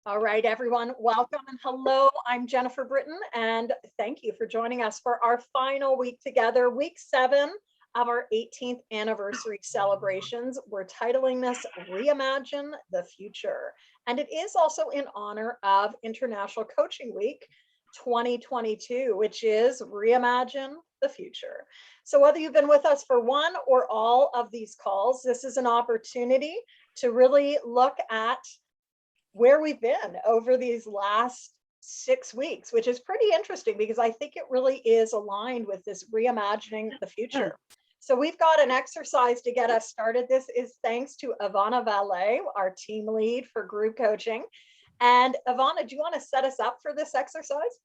All right, everyone, welcome and hello. I'm Jennifer Britton, and thank you for joining us for our final week together, week 7 of our 18th anniversary celebrations. We're titling this Reimagine the Future, and it is also in honor of International Coaching Week 2022, which is Reimagine the Future. So whether you've been with us for one or all of these calls, this is an opportunity to really look at where we've been over these last 6 weeks, which is pretty interesting because I think it really is aligned with this reimagining the future. So we've got an exercise to get us started. This is thanks to Ivana Valet, our team lead for group coaching. And Ivana, do you want to set us up for this exercise?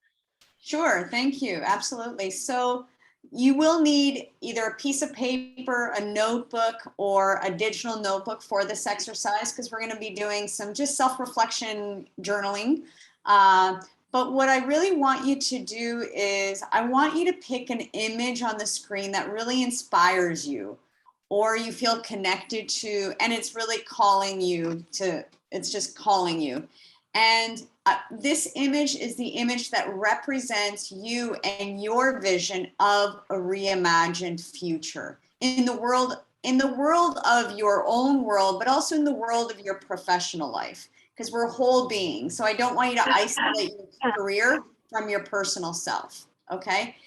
Sure, thank you. Absolutely. So you will need either a piece of paper, a notebook, or a digital notebook for this exercise because we're going to be doing some just self-reflection journaling. But what I really want you to do is I want you to pick an image on the screen that really inspires you or you feel connected to, and it's really calling you to, it's just calling you. And this image is the image that represents you and your vision of a reimagined future in the world of your own world, but also in the world of your professional life, because we're whole beings. So I don't want you to isolate your career from your personal self. Okay.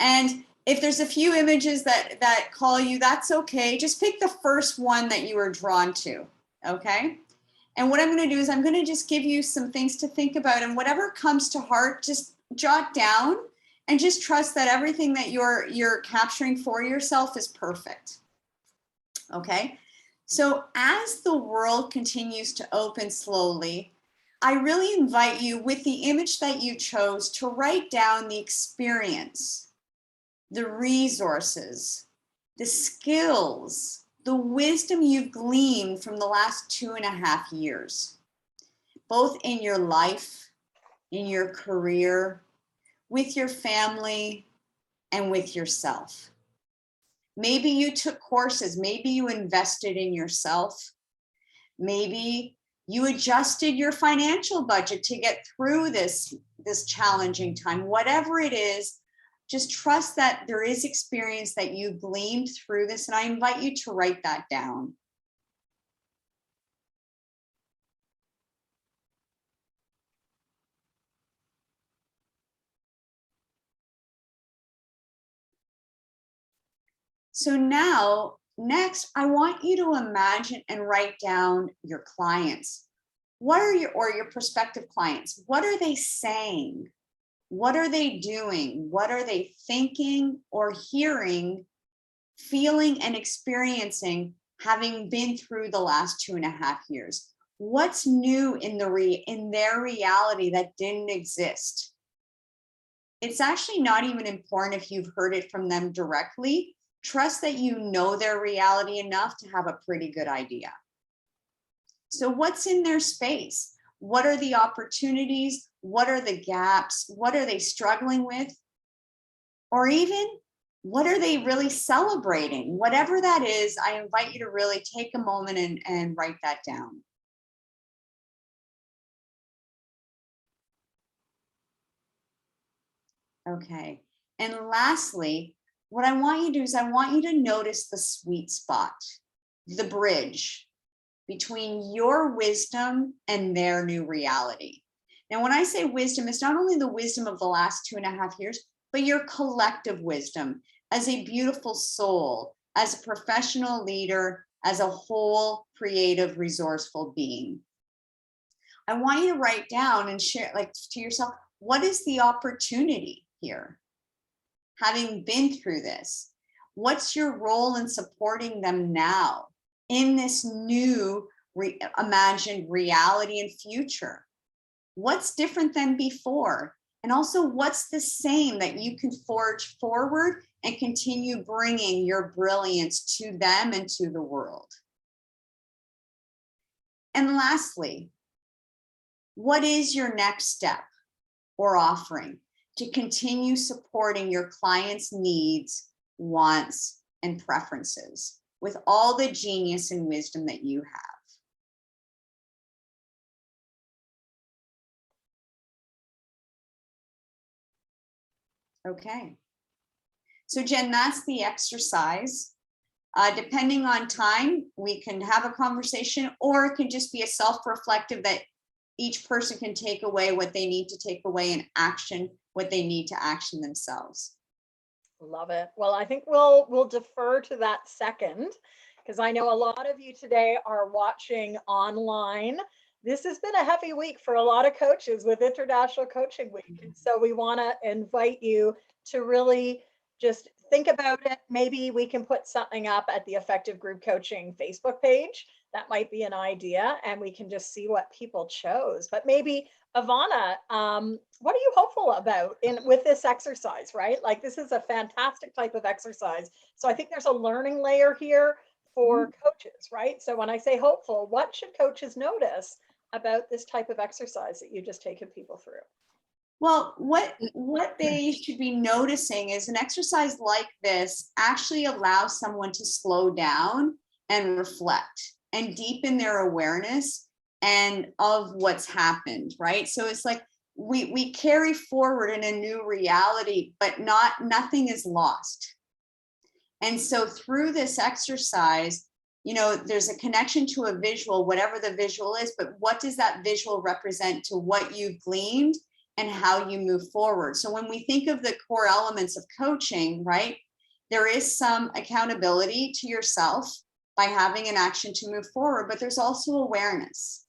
And if there's a few images that call you, that's okay. Just pick the first one that you were drawn to. Okay. And what I'm going to do is I'm going to just give you some things to think about, and whatever comes to heart, just jot down and just trust that everything that you're capturing for yourself is perfect. Okay. So as the world continues to open slowly, I really invite you, with the image that you chose, to write down the experience, the resources, the skills, the wisdom you've gleaned from the last 2.5 years, both in your life, in your career, with your family, and with yourself. Maybe you took courses, maybe you invested in yourself, maybe you adjusted your financial budget to get through this challenging time. Whatever it is, just trust that there is experience that you gleaned through this, and I invite you to write that down. So now, next, I want you to imagine and write down your clients. What are your prospective clients? What are they saying? What are they doing? What are they thinking or hearing, feeling, and experiencing, having been through the last 2.5 years? What's new in their reality that didn't exist? It's actually not even important if you've heard it from them directly. Trust that you know their reality enough to have a pretty good idea. So what's in their space? What are the opportunities? What are the gaps? What are they struggling with? Or even, what are they really celebrating? Whatever that is, I invite you to really take a moment and write that down. Okay. And lastly, what I want you to do is I want you to notice the sweet spot, the bridge between your wisdom and their new reality. Now, when I say wisdom, it's not only the wisdom of the last 2.5 years, but your collective wisdom as a beautiful soul, as a professional leader, as a whole creative, resourceful being. I want you to write down and share, like, to yourself, what is the opportunity here? Having been through this, what's your role in supporting them now in this new imagined reality and future? What's different than before? And also, what's the same that you can forge forward and continue bringing your brilliance to them and to the world? And lastly, what is your next step or offering to continue supporting your clients' needs, wants, and preferences with all the genius and wisdom that you have? Okay. So Jen, that's the exercise. Depending on time, we can have a conversation, or it can just be a self-reflective that each person can take away what they need to take away and action what they need to action themselves. Love it. Well, I think we'll defer to that second, because I know a lot of you today are watching online. This has been a heavy week for a lot of coaches with International Coaching Week. And so we want to invite you to really just think about it. Maybe we can put something up at the Effective Group Coaching Facebook page. That might be an idea, and we can just see what people chose. But maybe Ivana, what are you hopeful about with this exercise, right? Like, this is a fantastic type of exercise. So I think there's a learning layer here for coaches, right? So when I say hopeful, what should coaches notice about this type of exercise that you just taken people through? Well, what they should be noticing is an exercise like this actually allows someone to slow down and reflect and deepen their awareness and of what's happened, right? So it's like we carry forward in a new reality, but nothing is lost. And so through this exercise, there's a connection to a visual, whatever the visual is, but what does that visual represent to what you've gleaned and how you move forward? So when we think of the core elements of coaching, right, there is some accountability to yourself by having an action to move forward, but there's also awareness.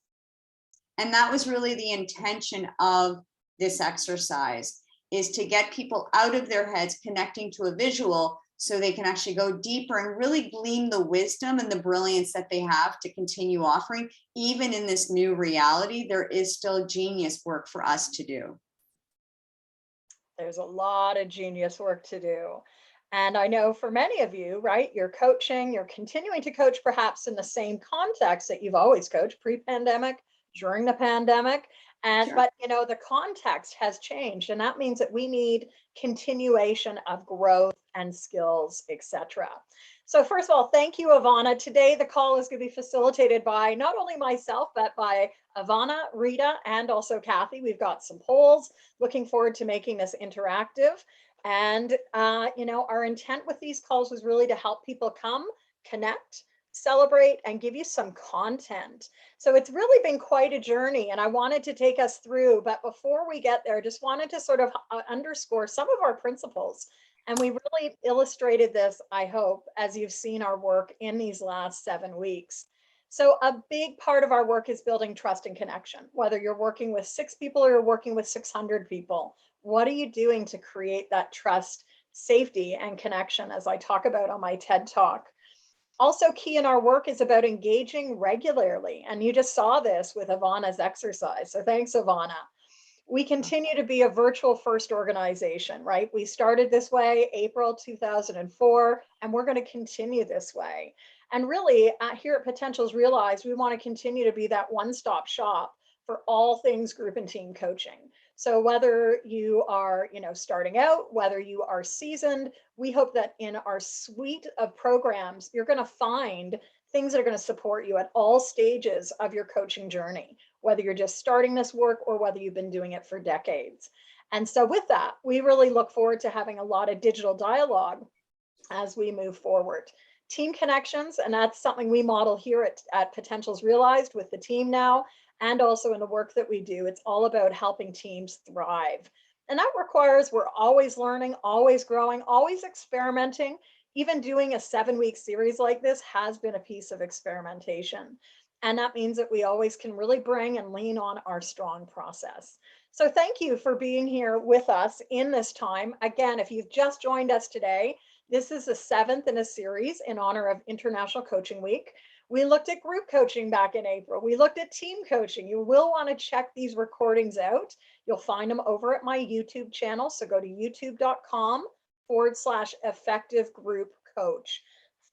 And that was really the intention of this exercise, is to get people out of their heads, connecting to a visual, so they can actually go deeper and really glean the wisdom and the brilliance that they have to continue offering. Even in this new reality, there is still genius work for us to do. There's a lot of genius work to do. And I know for many of you, right, you're coaching, you're continuing to coach perhaps in the same context that you've always coached, pre-pandemic, during the pandemic. And Sure. but the context has changed, and that means that we need continuation of growth and skills, etc. So first of all, thank you, Ivana. Today the call is going to be facilitated by not only myself, but by Ivana, Rita, and also Kathy. We've got some polls. Looking forward to making this interactive. And our intent with these calls was really to help people come, connect, celebrate, and give you some content. So it's really been quite a journey, and I wanted to take us through. But before we get there, just wanted to sort of underscore some of our principles. And we really illustrated this, I hope, as you've seen our work in these last 7 weeks. So a big part of our work is building trust and connection, whether you're working with 6 people or you're working with 600 people. What are you doing to create that trust, safety, and connection, as I talk about on my TED Talk? Also key in our work is about engaging regularly. And you just saw this with Ivana's exercise. So thanks, Ivana. We continue to be a virtual first organization, right? We started this way April 2004, and we're going to continue this way. And really, here at Potentials Realized, we want to continue to be that one-stop shop for all things group and team coaching. So whether you are, starting out, whether you are seasoned, we hope that in our suite of programs, you're going to find things that are going to support you at all stages of your coaching journey, whether you're just starting this work or whether you've been doing it for decades. And so with that, we really look forward to having a lot of digital dialogue as we move forward. Team connections, and that's something we model here at Potentials Realized with the team now, and also in the work that we do. It's all about helping teams thrive. And that requires we're always learning, always growing, always experimenting. Even doing a 7-week series like this has been a piece of experimentation. And that means that we always can really bring and lean on our strong process. So thank you for being here with us in this time. Again, if you've just joined us today, this is the 7th in a series in honor of International Coaching Week. We looked at group coaching back in April. We looked at team coaching. You will want to check these recordings out. You'll find them over at my YouTube channel. So go to youtube.com/effective group coach.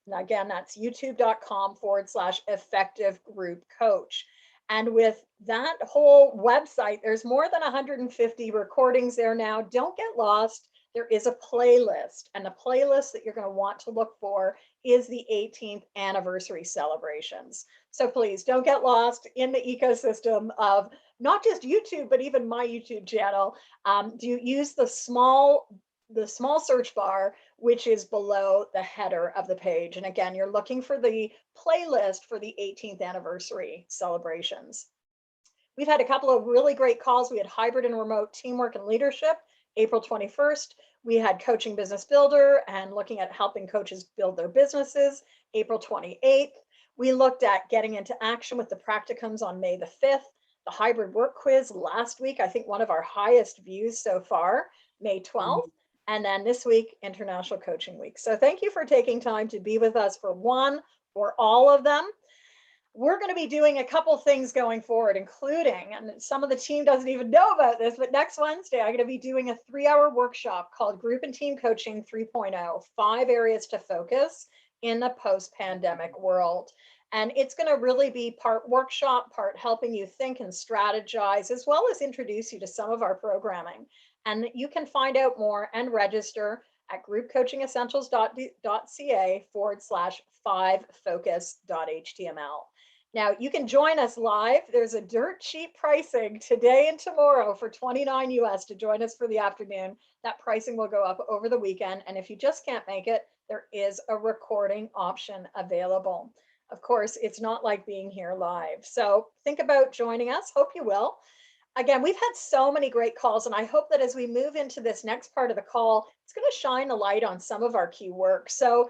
Now, again, that's youtube.com/effective group coach. And with that whole website, there's more than 150 recordings there now. Don't get lost. There is a playlist, and the playlist that you're going to want to look for is the 18th anniversary celebrations. So please don't get lost in the ecosystem of not just YouTube, but even my YouTube channel. Do you use the small the small search bar, which is below the header of the page. And again, you're looking for the playlist for the 18th anniversary celebrations. We've had a couple of really great calls. We had hybrid and remote teamwork and leadership, April 21st. We had coaching business builder and looking at helping coaches build their businesses, April 28th. We looked at getting into action with the practicums on May the 5th, the hybrid work quiz last week, I think one of our highest views so far, May 12th. And then this week, International Coaching Week. So thank you for taking time to be with us for one or all of them. We're going to be doing a couple things going forward, including, and some of the team doesn't even know about this, but next Wednesday, I'm going to be doing a 3-hour workshop called Group and Team Coaching 3.0, 5 areas to focus in the post-pandemic world. And it's going to really be part workshop, part helping you think and strategize, as well as introduce you to some of our programming. And you can find out more and register at groupcoachingessentials.ca/5focus.html. Now, you can join us live. There's a dirt cheap pricing today and tomorrow for $29 US to join us for the afternoon. That pricing will go up over the weekend. And if you just can't make it, there is a recording option available. Of course, it's not like being here live. So think about joining us. Hope you will. Again, we've had so many great calls, and I hope that as we move into this next part of the call, it's going to shine a light on some of our key work. So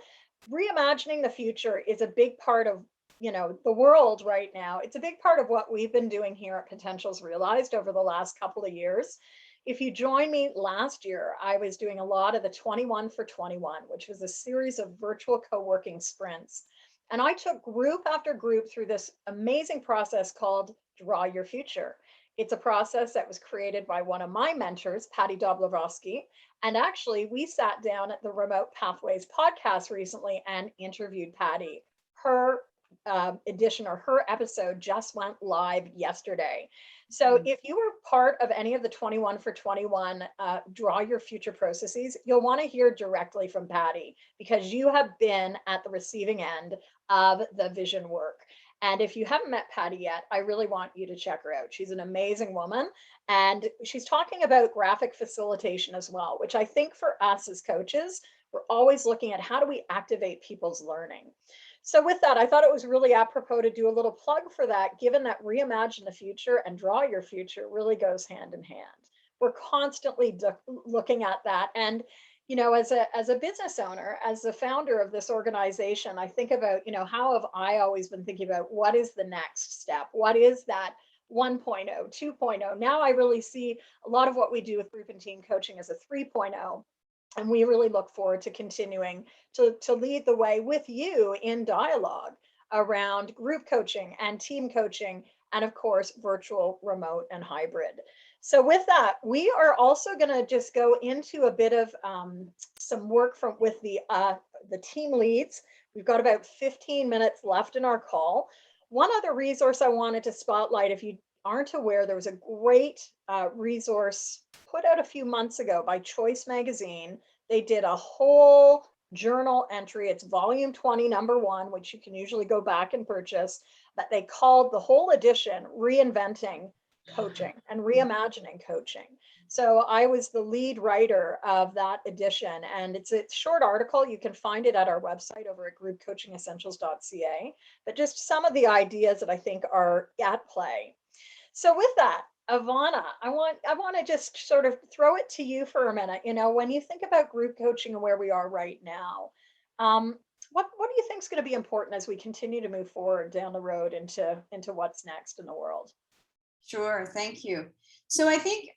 reimagining the future is a big part of the world right now. It's a big part of what we've been doing here at Potentials Realized over the last couple of years. If you joined me last year, I was doing a lot of the 21 for 21, which was a series of virtual co-working sprints. And I took group after group through this amazing process called Draw Your Future. It's a process that was created by one of my mentors, Patty Doblovsky. And actually, we sat down at the Remote Pathways podcast recently and interviewed Patty. Her edition or her episode just went live yesterday. So if you were part of any of the 21 for 21 Draw Your Future processes, you'll want to hear directly from Patty because you have been at the receiving end of the vision work. And if you haven't met Patty yet, I really want you to check her out. She's an amazing woman. And she's talking about graphic facilitation as well, which I think for us as coaches, we're always looking at how do we activate people's learning. So with that, I thought it was really apropos to do a little plug for that, given that Reimagine the Future and Draw Your Future really goes hand in hand. We're constantly looking at that. And as a business owner, as the founder of this organization, I think about, how have I always been thinking about what is the next step? What is that 1.0, 2.0? Now I really see a lot of what we do with group and team coaching as a 3.0. And we really look forward to continuing to lead the way with you in dialogue around group coaching and team coaching, and of course, virtual, remote, and hybrid. So with that, we are also going to just go into a bit of some work with the team leads. We've got about 15 minutes left in our call. One other resource I wanted to spotlight, if you aren't aware, there was a great resource put out a few months ago by Choice Magazine. They did a whole journal entry. It's volume 20, number 1, which you can usually go back and purchase, but they called the whole edition Reinventing Coaching and Reimagining Coaching. So I was the lead writer of that edition, and it's a short article. You can find it at our website over at groupcoachingessentials.ca, but just some of the ideas that I think are at play. So with that, Ivana, I want to just sort of throw it to you for a minute. When you think about group coaching and where we are right now, what do you think is going to be important as we continue to move forward down the road into what's next in the world? Sure, thank you. So I think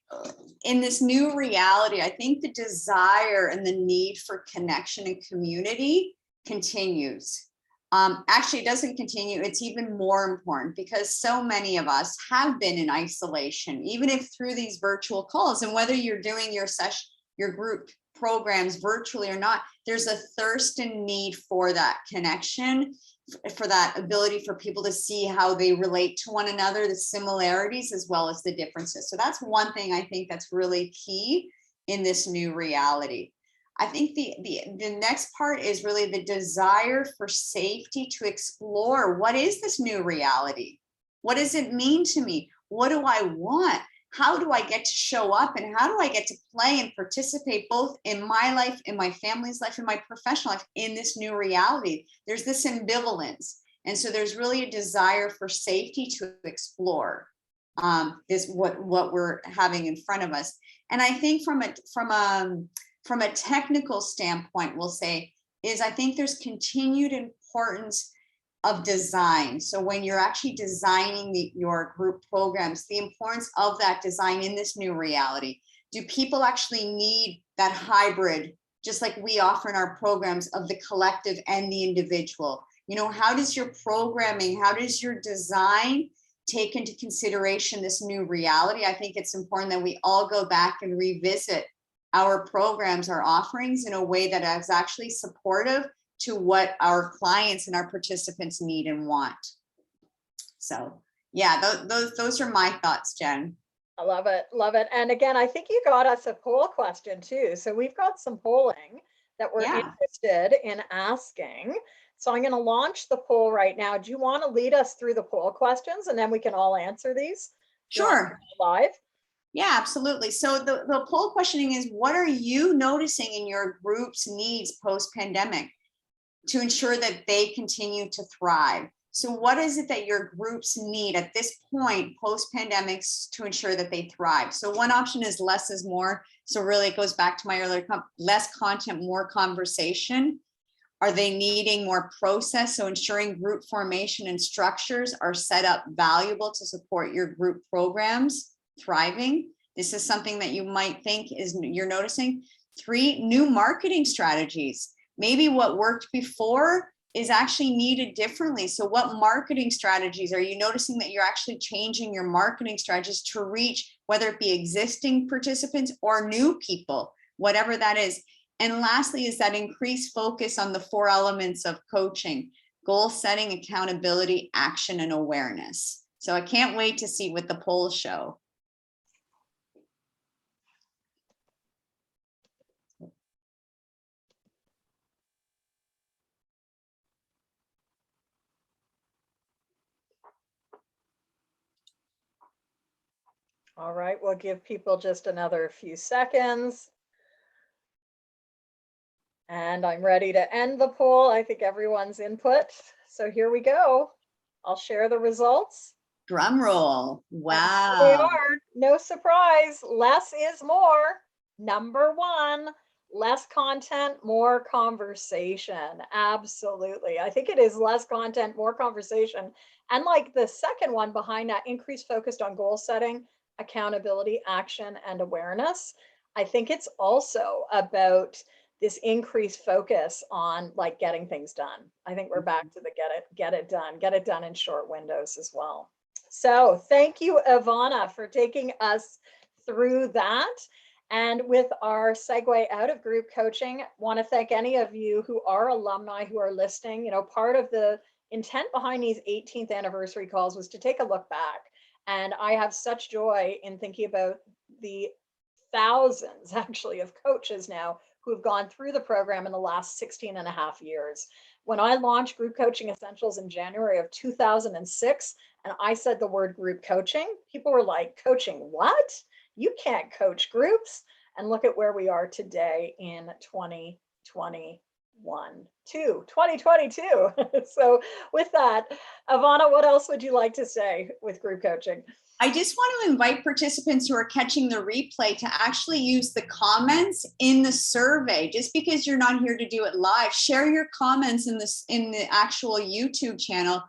in this new reality, I think the desire and the need for connection and community continues. Actually, it doesn't continue. It's even more important because so many of us have been in isolation, even if through these virtual calls. And whether you're doing your group programs virtually or not, there's a thirst and need for that connection, for that ability for people to see how they relate to one another, the similarities as well as the differences. So that's one thing I think that's really key in this new reality. I think the next part is really the desire for safety to explore what is this new reality? What does it mean to me? What do I want? how do I get to show up and how do I get to play and participate both in my life, in my family's life, in my professional life, in this new reality? There's this ambivalence. And so there's really a desire for safety to explore is what we're having in front of us. And I think from a technical standpoint, we'll say, is I think there's continued importance of design. So when you're actually designing your group programs, the importance of that design in this new reality. Do people actually need that hybrid, just like we offer in our programs, of the collective and the individual? You know, how does your programming, how does your design take into consideration this new reality? I think it's important that we all go back and revisit our programs, our offerings in a way that is actually supportive to what our clients and our participants need and want. So yeah, those are my thoughts, Jen. I love it. Love it. And again, I think you got us a poll question too. So we've got some polling that we're interested in asking. So I'm going to launch the poll right now. Do you want to lead us through the poll questions and then we can all answer these? Sure. Live. Yeah, absolutely. So the poll questioning is, what are you noticing in your group's needs post-pandemic to ensure that they continue to thrive? So what is it that your groups need at this point post-pandemic to ensure that they thrive? So one option is less is more. So really it goes back to my earlier, less content, more conversation. Are they needing more process? So ensuring group formation and structures are set up valuable to support your group programs thriving. This is something that you might think is you're noticing. 3, new marketing strategies. Maybe what worked before is actually needed differently. So what marketing strategies are you noticing that you're actually changing your marketing strategies to reach, whether it be existing participants or new people, whatever that is. And lastly, is that increased focus on the 4 elements of coaching: goal setting, accountability, action, and awareness. So I can't wait to see what the polls show. All right, we'll give people just another few seconds. And I'm ready to end the poll. I think everyone's input. So here we go. I'll share the results. Drum roll. Wow. They are, no surprise, less is more. Number 1, less content, more conversation. Absolutely. I think it is less content, more conversation. And like the second one behind that, increased focus on goal setting, accountability, action, and awareness. I think it's also about this increased focus on like getting things done. I think we're back to the get it done in short windows as well. So thank you, Ivana, for taking us through that. And with our segue out of group coaching, want to thank any of you who are alumni who are listening. You know, part of the intent behind these 18th anniversary calls was to take a look back. And I have such joy in thinking about the thousands actually of coaches now who have gone through the program in the last 16 and a half years. When I launched Group Coaching Essentials in January of 2006, and I said the word group coaching, people were like, coaching what? You can't coach groups. And look at where we are today in 2022. So with that, Ivana, what else would you like to say with group coaching? I just want to invite participants who are catching the replay to actually use the comments in the survey. Just because you're not here to do it live, share your comments in the actual YouTube channel,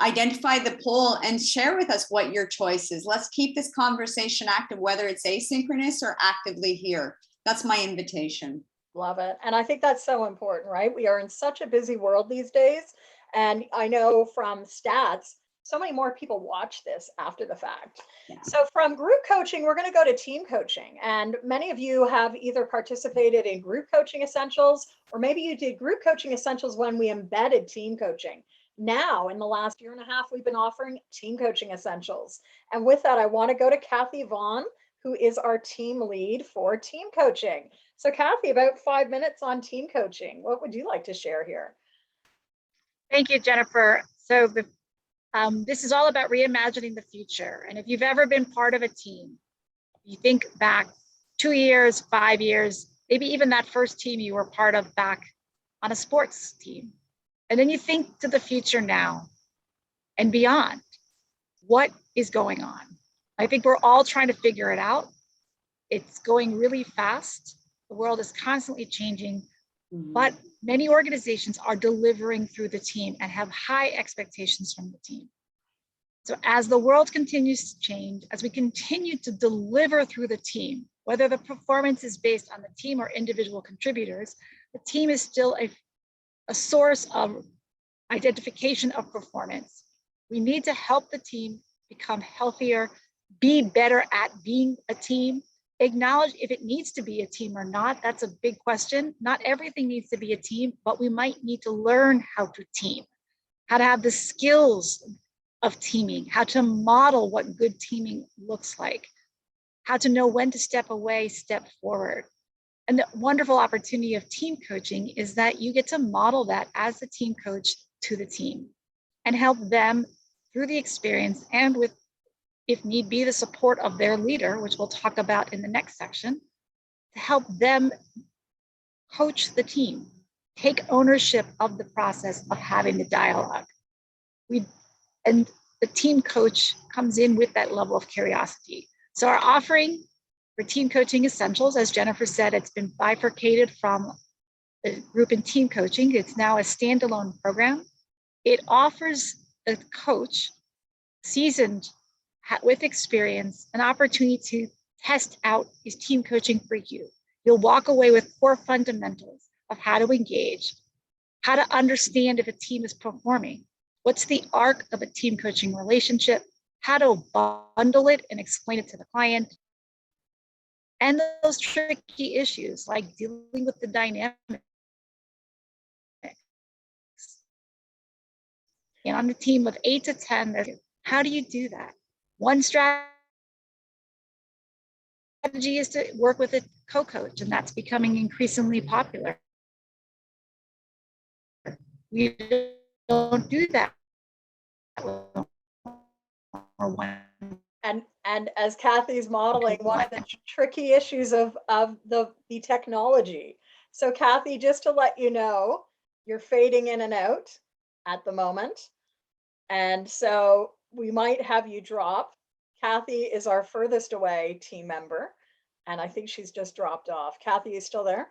identify the poll, and share with us what your choice is. Let's keep this conversation active, whether it's asynchronous or actively here. That's my invitation. Love it. And I think that's so important, right? We are in such a busy world these days. And I know from stats, so many more people watch this after the fact. Yeah. So from group coaching, we're going to go to team coaching. And many of you have either participated in Group Coaching Essentials, or maybe you did Group Coaching Essentials when we embedded team coaching. Now, in the last year and a half, we've been offering Team Coaching Essentials. And with that, I want to go to Kathy Vaughn, who is our team lead for team coaching. So Kathy, about 5 minutes on team coaching. What would you like to share here? Thank you, Jennifer. So this is all about reimagining the future. And if you've ever been part of a team, You think back 2 years, 5 years, maybe even that first team you were part of back on a sports team. And then you think to the future now and beyond. What is going on? I think we're all trying to figure it out. It's going really fast. The world is constantly changing, but many organizations are delivering through the team and have high expectations from the team. So as the world continues to change, as we continue to deliver through the team, whether the performance is based on the team or individual contributors, the team is still a source of identification of performance. We need to help the team become healthier, be better at being a team, acknowledge if it needs to be a team or not. That's a big question. Not everything needs to be a team, but we might need to learn how to team, how to have the skills of teaming, how to model what good teaming looks like, how to know when to step away, step forward. And the wonderful opportunity of team coaching is that you get to model that as the team coach to the team and help them through the experience and with, if need be, the support of their leader, which we'll talk about in the next section, to help them coach the team, take ownership of the process of having the dialogue. And the team coach comes in with that level of curiosity. So our offering for Team Coaching Essentials, as Jennifer said, it's been bifurcated from the group in team coaching. It's now a standalone program. It offers the coach, seasoned with experience, an opportunity to test out is team coaching for you. You'll walk away with core fundamentals of how to engage, how to understand if a team is performing, what's the arc of a team coaching relationship, how to bundle it and explain it to the client, and those tricky issues like dealing with the dynamic. And on a team of 8 to 10, how do you do that? One strategy is to work with a co-coach, and that's becoming increasingly popular. We don't do that. And as Kathy's modeling, one of the tricky issues of the technology. So Kathy, just to let you know, you're fading in and out at the moment. And so we might have you drop. Kathy is our furthest away team member, and I think she's just dropped off. Kathy, is still there?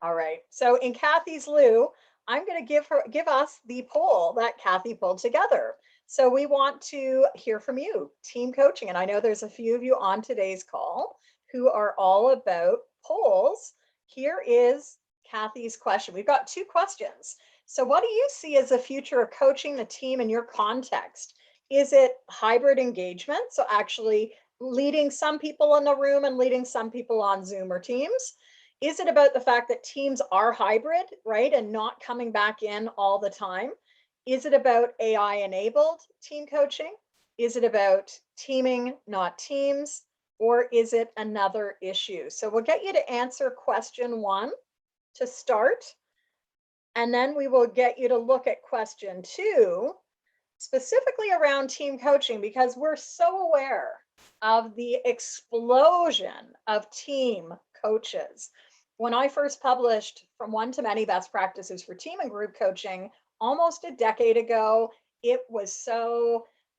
All right. So in Kathy's lieu, I'm going to give us the poll that Kathy pulled together. So we want to hear from you, team coaching. And I know there's a few of you on today's call who are all about polls. Here is Kathy's question. We've got 2 questions. So what do you see as the future of coaching the team in your context? Is it hybrid engagement? So actually leading some people in the room and leading some people on Zoom or Teams? Is it about the fact that teams are hybrid, right, and not coming back in all the time? Is it about AI-enabled team coaching? Is it about teaming, not teams? Or is it another issue? So we'll get you to answer question 1 to start. And then we will get you to look at question 2, specifically around team coaching, because we're so aware of the explosion of team coaches. When I first published From One to Many Best Practices for Team and Group Coaching almost a decade ago, it was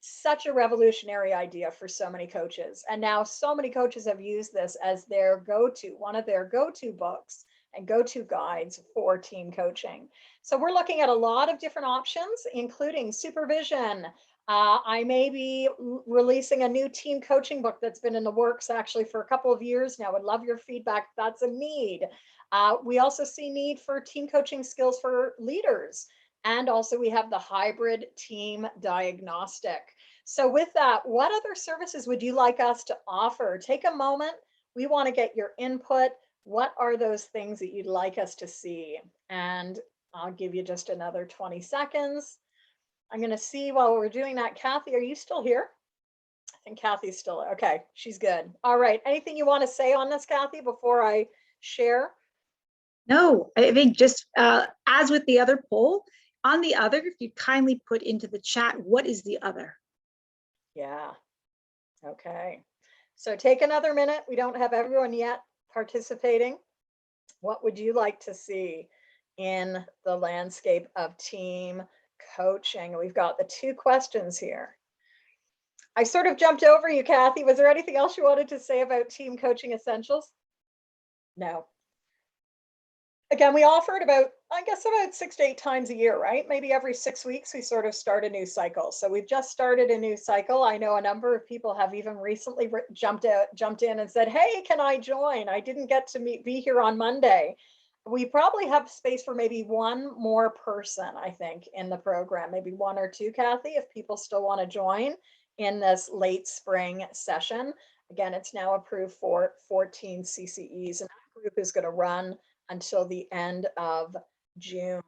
such a revolutionary idea for so many coaches. And now so many coaches have used this as their go-to, one of their go-to books and go-to guides for team coaching. So we're looking at a lot of different options, including supervision. I may be releasing a new team coaching book that's been in the works actually for a couple of years now. Would love your feedback. That's a need. We also see need for team coaching skills for leaders. And also we have the hybrid team diagnostic. So with that, what other services would you like us to offer? Take a moment. We want to get your input. What are those things that you'd like us to see? And I'll give you just another 20 seconds. I'm going to see while we're doing that. Kathy, are you still here? I think Kathy's still, okay, she's good. All right. Anything you want to say on this, Kathy, before I share? No, I think just as with the other poll, on the other, if you kindly put into the chat, what is the other? Yeah. Okay. So take another minute. We don't have everyone yet participating. What would you like to see in the landscape of team coaching? We've got the 2 questions here. I sort of jumped over you, Kathy. Was there anything else you wanted to say about team coaching essentials? No. Again, we offer it about, I guess, about 6 to 8 times a year, right? Maybe every 6 weeks, we sort of start a new cycle. So we've just started a new cycle. I know a number of people have even recently jumped in and said, hey, can I join? I didn't get to be here on Monday. We probably have space for maybe one more person, I think, in the program, maybe 1 or 2, Kathy, if people still want to join in this late spring session. Again, it's now approved for 14 CCEs, and that group is going to run until the end of June.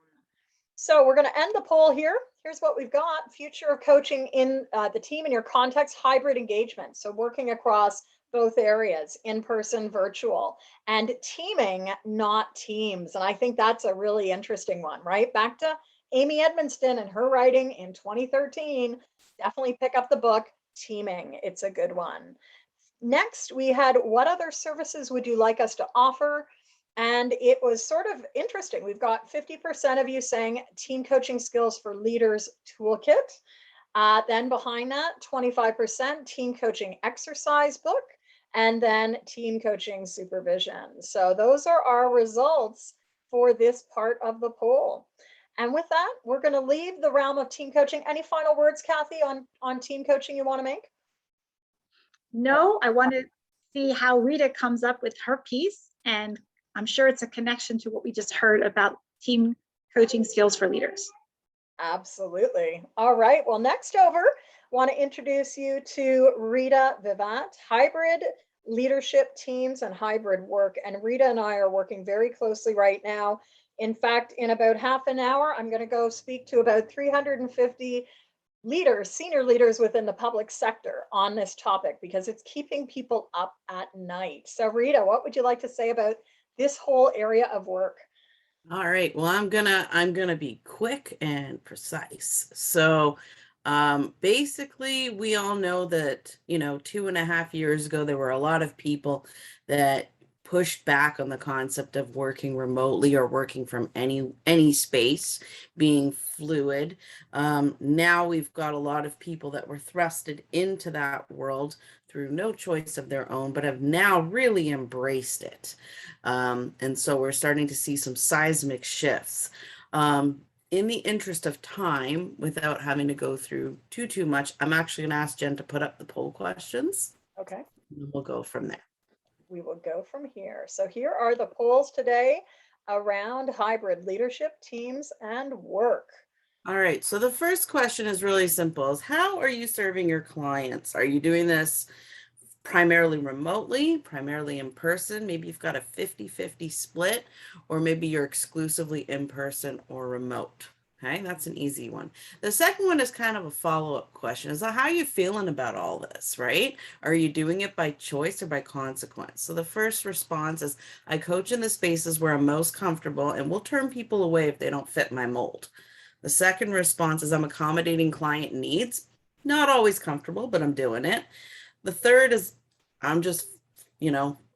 So we're going to end the poll here. Here's what we've got. Future of coaching in the team in your context, hybrid engagement. So working across both areas, in-person, virtual, and teaming, not teams. And I think that's a really interesting one, right? Back to Amy Edmonston and her writing in 2013. Definitely pick up the book, Teaming. It's a good one. Next, we had, what other services would you like us to offer? And it was sort of interesting. We've got 50% of you saying team coaching skills for leaders toolkit. Then behind that, 25% team coaching exercise book, and then team coaching supervision. So those are our results for this part of the poll. And with that, we're going to leave the realm of team coaching. Any final words, Kathy, on team coaching you want to make? No, I want to see how Rita comes up with her piece, and I'm sure it's a connection to what we just heard about team coaching skills for leaders. Absolutely. All right. Well, next over, want to introduce you to Rita Vivat, hybrid leadership teams and hybrid work. And Rita and I are working very closely right now. In fact, in about half an hour, I'm going to go speak to about 350 leaders, senior leaders within the public sector on this topic, because it's keeping people up at night. So Rita, what would you like to say about this whole area of work? All right, well, I'm gonna be quick and precise. So basically, we all know that, 2.5 years ago, there were a lot of people that pushed back on the concept of working remotely or working from any space, being fluid. Now we've got a lot of people that were thrusted into that world through no choice of their own, but have now really embraced it. And so we're starting to see some seismic shifts. In the interest of time, without having to go through too much, I'm actually going to ask Jen to put up the poll questions. Okay. And we'll go from there. We will go from here. So here are the polls today around hybrid leadership, teams, and work. All right, so the first question is really simple. Is how are you serving your clients? Are you doing this primarily remotely, primarily in person? Maybe you've got a 50-50 split, or maybe you're exclusively in person or remote. Okay, that's an easy one. The second one is kind of a follow-up question. Is how are you feeling about all this, right? Are you doing it by choice or by consequence? So the first response is, I coach in the spaces where I'm most comfortable and will turn people away if they don't fit my mold. The second response is, I'm accommodating client needs. Not always comfortable, but I'm doing it. The third is, I'm just,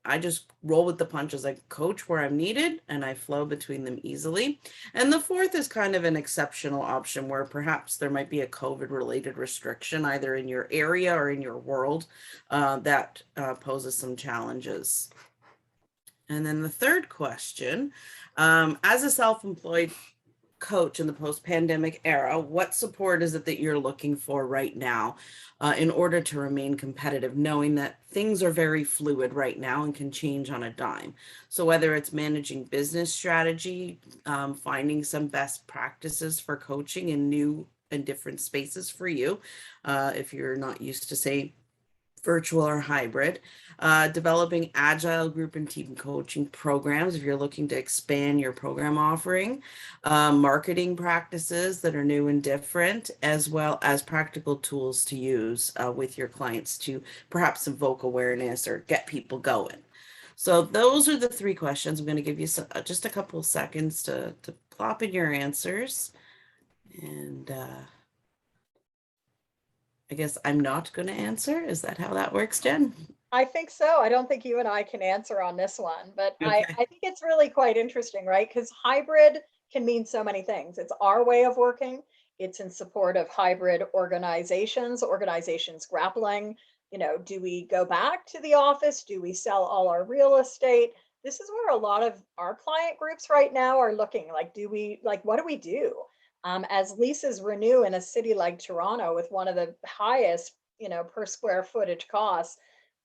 I just roll with the punches. I coach where I'm needed and I flow between them easily. And the fourth is kind of an exceptional option where perhaps there might be a COVID related restriction either in your area or in your world that poses some challenges. And then the third question, as a self-employed coach in the post-pandemic era, what support is it that you're looking for right now in order to remain competitive, knowing that things are very fluid right now and can change on a dime? So whether it's managing business strategy, finding some best practices for coaching in new and different spaces for you, if you're not used to, say, virtual or hybrid, developing agile group and team coaching programs if you're looking to expand your program offering, marketing practices that are new and different, as well as practical tools to use with your clients to perhaps invoke awareness or get people going. So those are the three questions. I'm going to give you just a couple of seconds to plop in your answers. And I guess I'm not going to answer. Is that how that works, Jen? I think so. I don't think you and I can answer on this one, but Okay. I think it's really quite interesting, right? Because hybrid can mean so many things. It's our way of working. It's in support of hybrid organizations grappling, do we go back to the office? Do we sell all our real estate? This is where a lot of our client groups right now are looking like, what do we do? As leases renew in a city like Toronto with one of the highest, per square footage costs,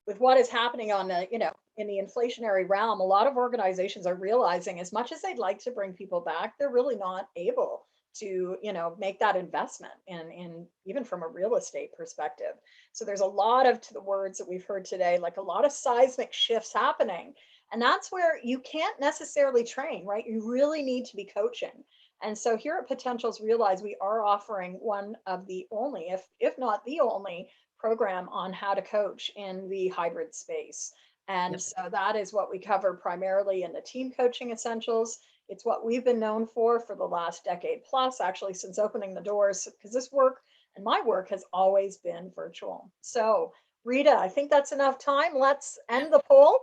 with what is happening on the, in the inflationary realm, a lot of organizations are realizing as much as they'd like to bring people back, they're really not able to, make that investment in even from a real estate perspective. So there's a lot of, to the words that we've heard today, like a lot of seismic shifts happening. And that's where you can't necessarily train, right? You really need to be coaching. And so here at Potentials Realize, we are offering one of the only, if not the only, program on how to coach in the hybrid space. And Yep. so that is what we cover primarily in the team coaching essentials. It's what we've been known for the last decade plus, actually, since opening the doors, because this work and my work has always been virtual. So, Rita, I think that's enough time. Let's end the poll.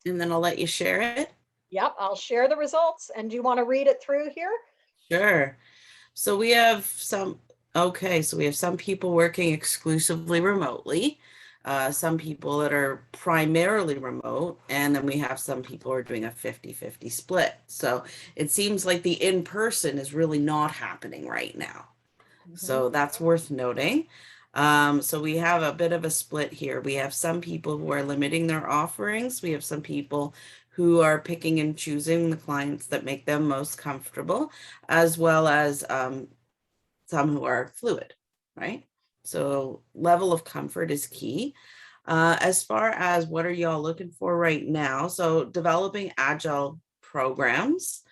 And then I'll let you share it. Yep, I'll share the results. And do you want to read it through here? Sure. So we have some, okay, so we have some people working exclusively remotely, some people that are primarily remote, and then we have some people who are doing a 50-50 split. So it seems like the in-person is really not happening right now. So that's worth noting. So we have a bit of a split here. We have some people who are limiting their offerings. We have some people who are picking and choosing the clients that make them most comfortable, as well as some who are fluid, right? So level of comfort is key. As far as what are y'all looking for right now? So developing agile programs,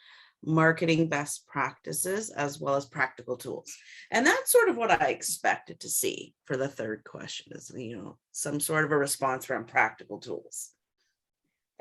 marketing best practices, as well as practical tools. And that's sort of what I expected to see for the third question is, some sort of a response around practical tools.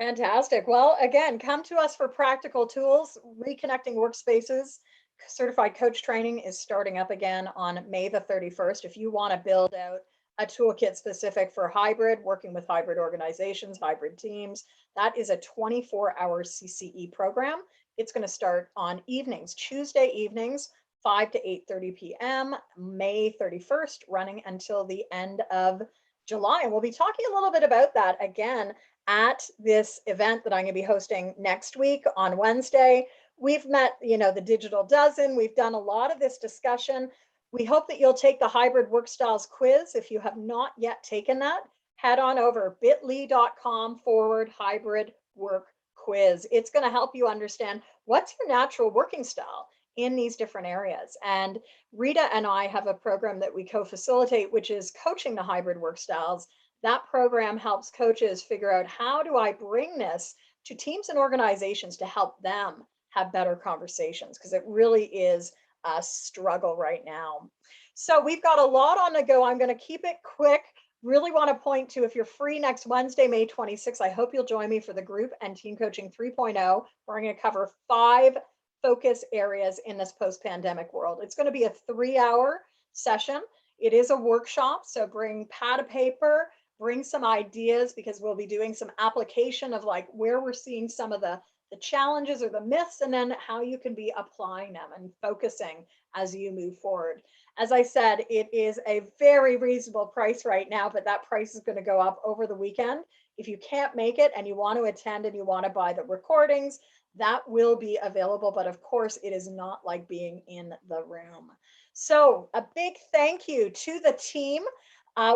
Fantastic. Well, again, come to us for practical tools. Reconnecting Workspaces certified coach training is starting up again on May the 31st. If you want to build out a toolkit specific for hybrid, working with hybrid organizations, hybrid teams, that is a 24-hour CCE program. It's going to start on evenings, Tuesday evenings, 5 to 8:30 p.m., May 31st, running until the end of July. And we'll be talking a little bit about that again at this event that I'm going to be hosting next week on Wednesday. We've met, the Digital Dozen. We've done a lot of this discussion. We hope that you'll take the Hybrid Work Styles quiz. If you have not yet taken that, head on over bit.ly.com/hybrid work quiz. It's going to help you understand what's your natural working style in these different areas. And Rita and I have a program that we co-facilitate, which is coaching the hybrid work styles. That program helps coaches figure out, how do I bring this to teams and organizations to help them have better conversations, because it really is a struggle right now. So we've got a lot on the go. I'm going to keep it quick. Really want to point to, if you're free next Wednesday, May 26th, I hope you'll join me for the group and team coaching 3.0. We're going to cover 5 focus areas in this post-pandemic world. It's going to be a 3-hour session. It is a workshop, so bring pad of paper, bring some ideas, because we'll be doing some application of like where we're seeing some of the challenges or the myths, and then how you can be applying them and focusing as you move forward. As I said, it is a very reasonable price right now, but that price is going to go up over the weekend. If you can't make it and you want to attend and you want to buy the recordings, that will be available. But of course, it is not like being in the room. So a big thank you to the team.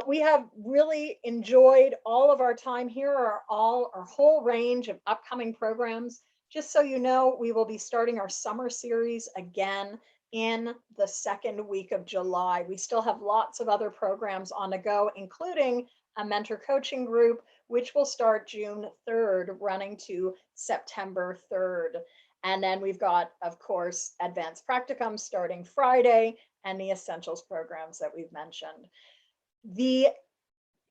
We have really enjoyed all of our time here, our whole range of upcoming programs. Just so you know, we will be starting our summer series again in the second week of July. We still have lots of other programs on the go, including a mentor coaching group, which will start June 3rd, running to September 3rd. And then we've got, of course, advanced practicum starting Friday, and the essentials programs that we've mentioned. The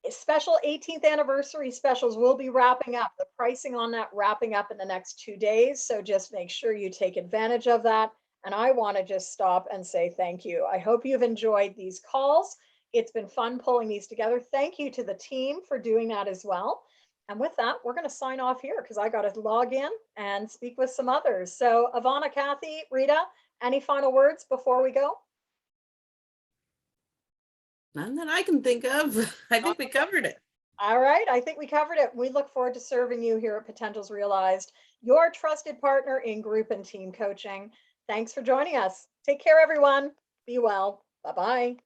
special 18th anniversary specials will be wrapping up. The pricing on that wrapping up in the next 2 days. So just make sure you take advantage of that. And I want to just stop and say thank you. I hope you've enjoyed these calls. It's been fun pulling these together. Thank you to the team for doing that as well. And with that, we're going to sign off here because I got to log in and speak with some others. So Ivana, Kathy, Rita, any final words before we go? None that I can think of. I think we covered it. All right, I think we covered it. We look forward to serving you here at Potentials Realized, your trusted partner in group and team coaching. Thanks for joining us. Take care, everyone. Be well. Bye-bye.